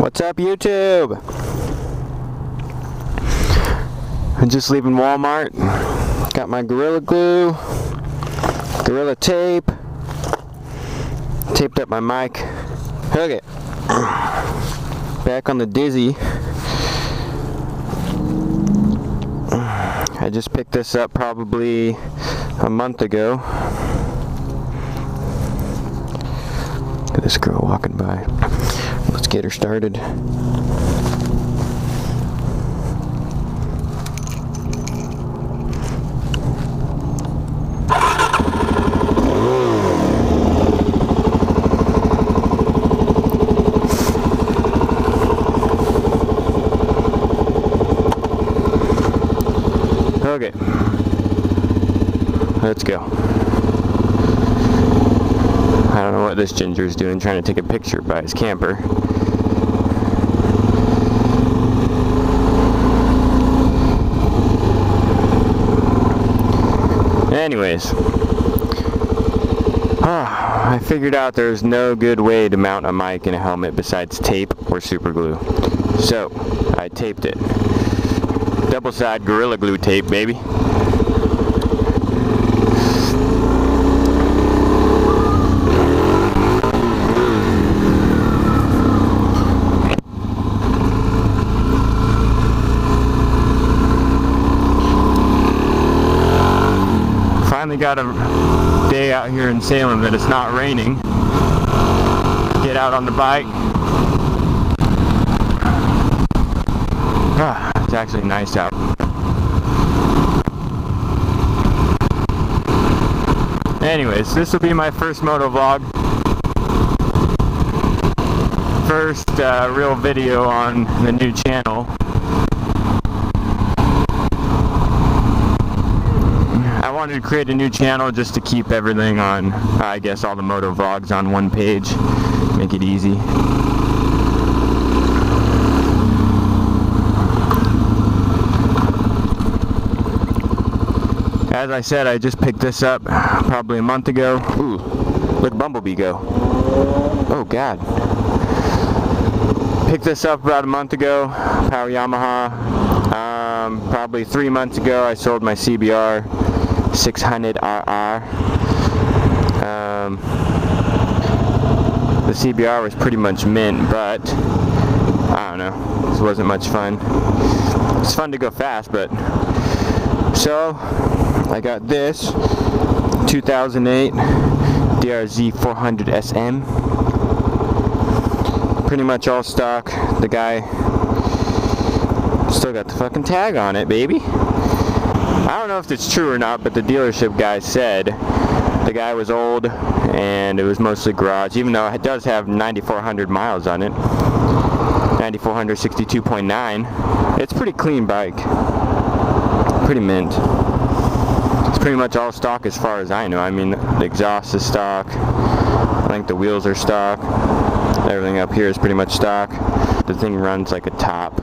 What's up, YouTube? I'm just leaving Walmart. Got my Gorilla Glue, Gorilla Tape, taped up my mic. Okay, back on the Dizzy. I just picked this up probably a month ago. Look at this girl walking by. Let's get her started. Okay, let's go. I don't know what this ginger's doing, trying to take a picture by his camper. Anyways, I figured out there's no good way to mount a mic in a helmet besides tape or super glue. So, I taped it. Double-side Gorilla Glue tape, baby. Finally got a day out here in Salem that it's not raining. Get out on the bike. It's actually nice out. Anyways, this will be my first motovlog. First real video on the new channel. I wanted to create a new channel just to keep everything on, I guess, all the motovlogs on one page. Make it easy. As I said, I just picked this up probably a month ago. Ooh, look Bumblebee go. Oh God. Picked this up about a month ago, Power Yamaha. Probably 3 months ago I sold my CBR 600RR. The CBR was pretty much mint, but I don't know, this wasn't much fun. It's fun to go fast, but so I got this 2008 DRZ400SM. Pretty much all stock. The guy still got the fucking tag on it, baby. I don't know if it's true or not, but the dealership guy said the guy was old and it was mostly garage, even though it does have 9,400 miles on it. 9,462.9. It's a pretty clean bike. Pretty mint. It's pretty much all stock as far as I know. I mean, the exhaust is stock. I think the wheels are stock. Everything up here is pretty much stock. The thing runs like a top.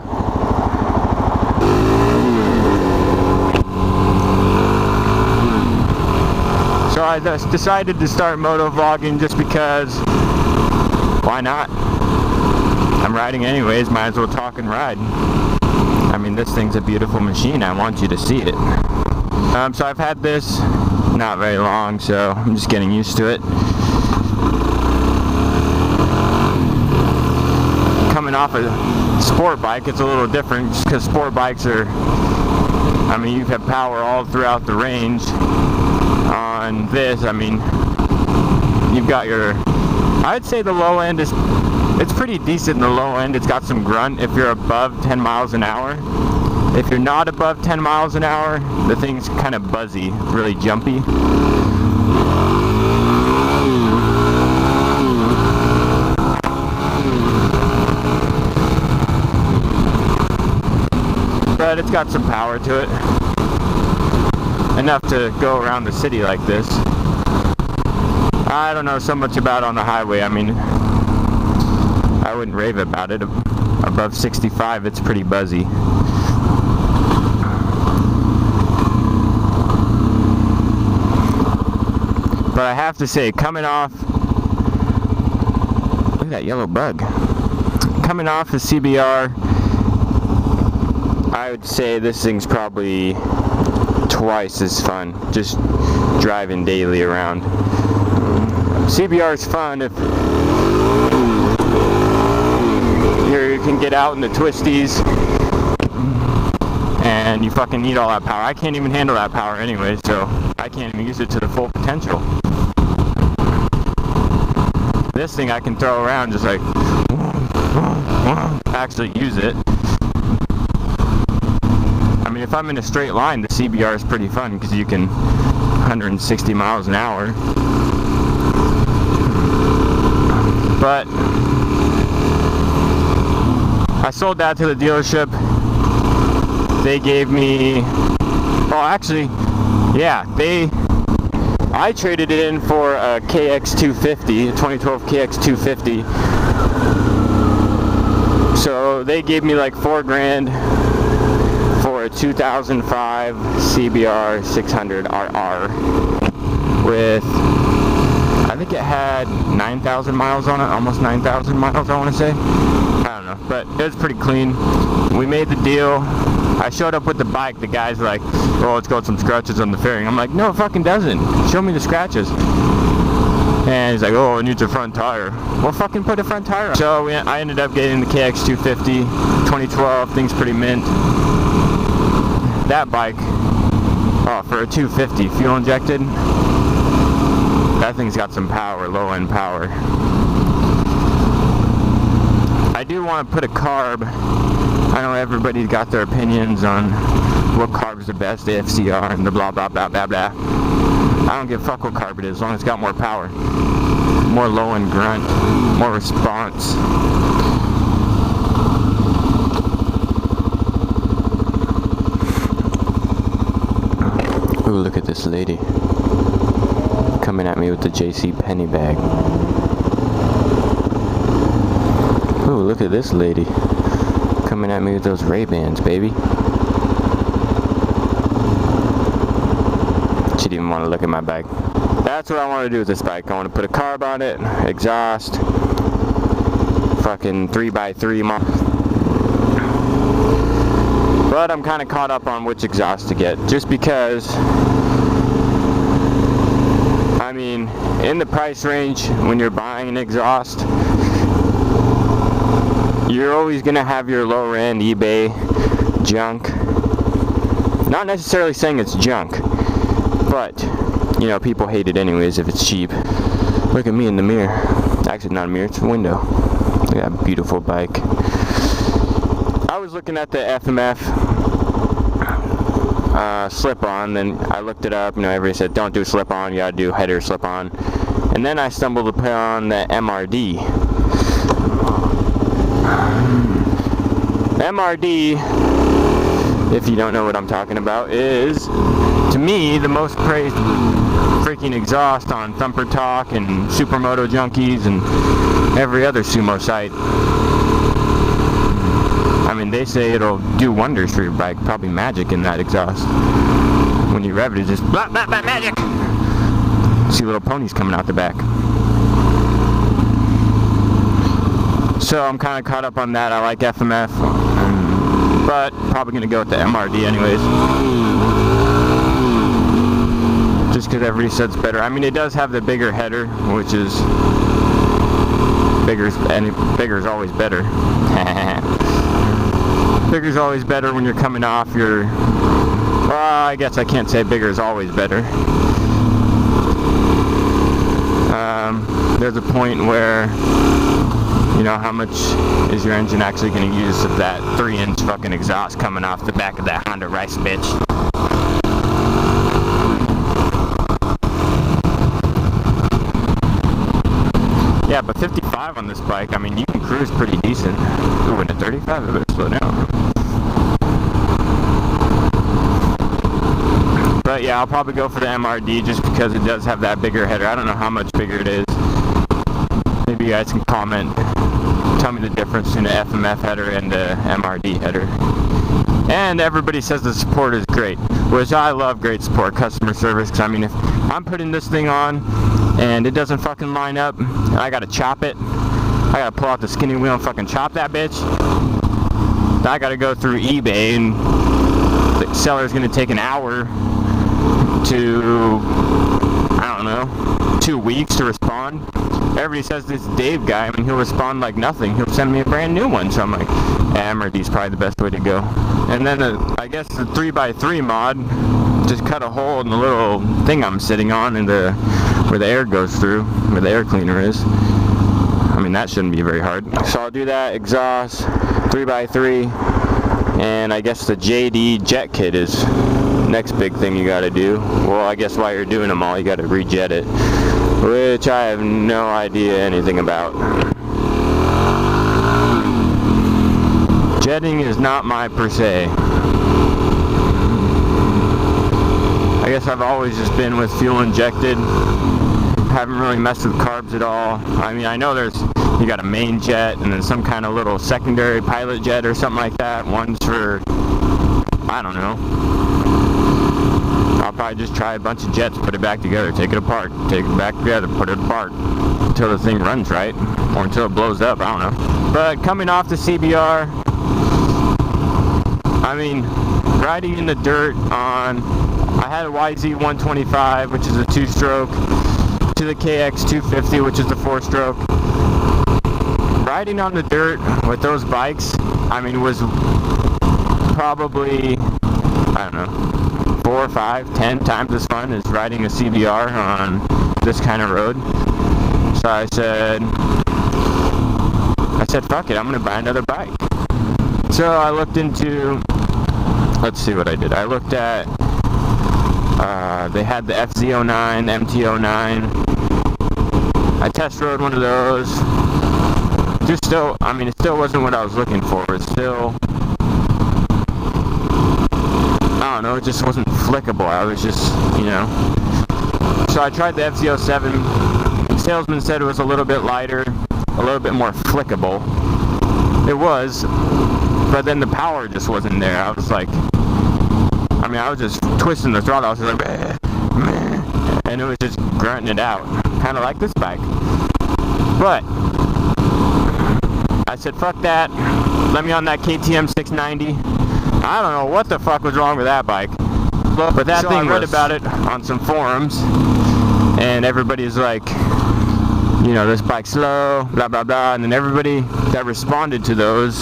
So I just decided to start motovlogging just because, why not? I'm riding anyways, might as well talk and ride. I mean, this thing's a beautiful machine. I want you to see it. So I've had this not very long, so I'm just getting used to it. Coming off a sport bike, it's a little different just because sport bikes are, I mean, you have power all throughout the range. On this, I mean, you've got your, I'd say the low end is, it's pretty decent in the low end. It's got some grunt if you're above 10 miles an hour. If you're not above 10 miles an hour, the thing's kind of buzzy, really jumpy. But it's got some power to it. Enough to go around the city like this. I don't know so much about on the highway. I mean, I wouldn't rave about it. Above 65, it's pretty buzzy. But I have to say, coming off, look at that yellow bug. coming off the CBR, I would say this thing's probably twice as fun, just driving daily around. CBR is fun if you can get out in the twisties and you fucking need all that power. I can't even handle that power anyway, so I can't even use it to the full potential. This thing I can throw around just like actually use it. I mean, if I'm in a straight line, the CBR is pretty fun because you can 160 miles an hour. But I sold that to the dealership. They gave me, well, actually, yeah, I traded it in for a KX250, a 2012 KX250. So they gave me like $4,000 for a 2005 CBR 600RR with, I think it had 9,000 miles on it, almost 9,000 miles I want to say. I don't know, but it was pretty clean. We made the deal. I showed up with the bike. The guy's like, oh, it's got some scratches on the fairing. I'm like, no, it fucking doesn't. Show me the scratches. And he's like, oh, it needs a front tire. Well, fucking put a front tire on. So I ended up getting the KX250 2012. Thing's pretty mint. That bike, oh, for a 250 fuel injected, that thing's got some power, low end power. I do want to put a carb. I know everybody's got their opinions on what carb's the best, the FCR and the blah blah blah blah blah. I don't give a fuck what carb it is, as long as it's got more power, more low end grunt, more response. Ooh, look at this lady coming at me with the JC Penney bag. Ooh, look at this lady coming at me with those Ray-Bans, baby. She didn't even want to look at my bike. That's what I want to do with this bike. I want to put a carb on it, exhaust, fucking 3x3 model. But I'm kind of caught up on which exhaust to get, just because, I mean, in the price range when you're buying an exhaust, you're always going to have your lower end eBay junk. Not necessarily saying it's junk, but, you know, people hate it anyways if it's cheap. Look at me in the mirror. Actually, not a mirror, it's a window. Look at that beautiful bike. I was looking at the FMF slip-on, then I looked it up. You know, everybody said, don't do slip-on, you gotta do header slip-on. And then I stumbled upon the MRD. MRD, if you don't know what I'm talking about, is, to me, the most praised freaking exhaust on Thumper Talk and Supermoto Junkies and every other sumo site. I mean, they say it'll do wonders for your bike, probably magic in that exhaust. When you rev it, it's just blah, blah, blah, magic. See little ponies coming out the back. So I'm kind of caught up on that. I like FMF, but probably going to go with the MRD anyways. Just because everybody says it's better. I mean, it does have the bigger header, which is bigger's always better. Bigger's always better when you're coming off your, well, I guess I can't say bigger is always better. There's a point where, you know, how much is your engine actually going to use of that 3-inch fucking exhaust coming off the back of that Honda Rice bitch. Yeah, but 55 on this bike, I mean, you can cruise pretty decent. Ooh, and a 35, I better slow down. But yeah, I'll probably go for the MRD just because it does have that bigger header. I don't know how much bigger it is. Maybe you guys can comment. Tell me the difference between the FMF header and the MRD header. And everybody says the support is great, which I love great support, customer service, because I mean, if I'm putting this thing on and it doesn't fucking line up, and I gotta chop it, I gotta pull out the skinny wheel and fucking chop that bitch. I gotta go through eBay, and the seller's gonna take an hour to, I don't know, 2 weeks to respond. Everybody says this Dave guy, I mean, he'll respond like nothing. He'll send me a brand new one. So I'm like, MRD's probably the best way to go. And then I guess the 3x3 mod, just cut a hole in the little thing I'm sitting on in the where the air goes through, where the air cleaner is. I mean, that shouldn't be very hard. So I'll do that, exhaust, 3x3, and I guess the JD jet kit is next big thing you gotta do. Well, I guess while you're doing them all, you gotta rejet it, which I have no idea anything about. Jetting is not my per se. I guess I've always just been with fuel injected. Haven't really messed with carbs at all. I mean, I know you got a main jet and then some kind of little secondary pilot jet or something like that. One's for, I don't know. I'll probably just try a bunch of jets, put it back together, take it apart, take it back together, put it apart until the thing runs right, or until it blows up, I don't know. But coming off the CBR, I mean, riding in the dirt on, I had a YZ125, which is a 2-stroke, to the KX250, which is the 4-stroke. Riding on the dirt with those bikes, I mean, was probably, I don't know, 4, 5, 10 times as fun as riding a CBR on this kind of road. So I said, fuck it, I'm gonna buy another bike. So I looked into, let's see what I did. I looked at, they had the FZ09, the MT09. I test rode one of those. Just still, I mean, it still wasn't what I was looking for. It's still, I don't know, it just wasn't flickable. I was just, you know. So I tried the FZ07. The salesman said it was a little bit lighter, a little bit more flickable. It was, but then the power just wasn't there. I was like, I mean, I was just twisting the throttle. I was just like, meh, meh, and it was just grunting it out, kind of like this bike. But I said, fuck that. Let me on that KTM 690. I don't know what the fuck was wrong with that bike. But that thing, I read about it on some forums, and everybody's like, you know, this bike's slow, blah, blah, blah. And then everybody that responded to those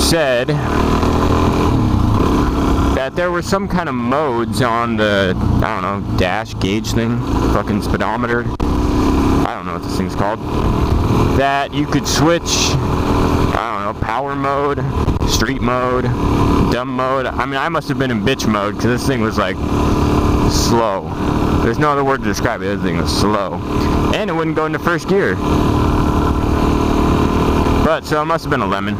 said that there were some kind of modes on the, I don't know, dash gauge thing, fucking speedometer, I don't know what this thing's called, that you could switch, I don't know, power mode, street mode, dumb mode. I mean, I must have been in bitch mode, because this thing was like slow. There's no other word to describe it. This thing was slow, and it wouldn't go into first gear. But so it must have been a lemon.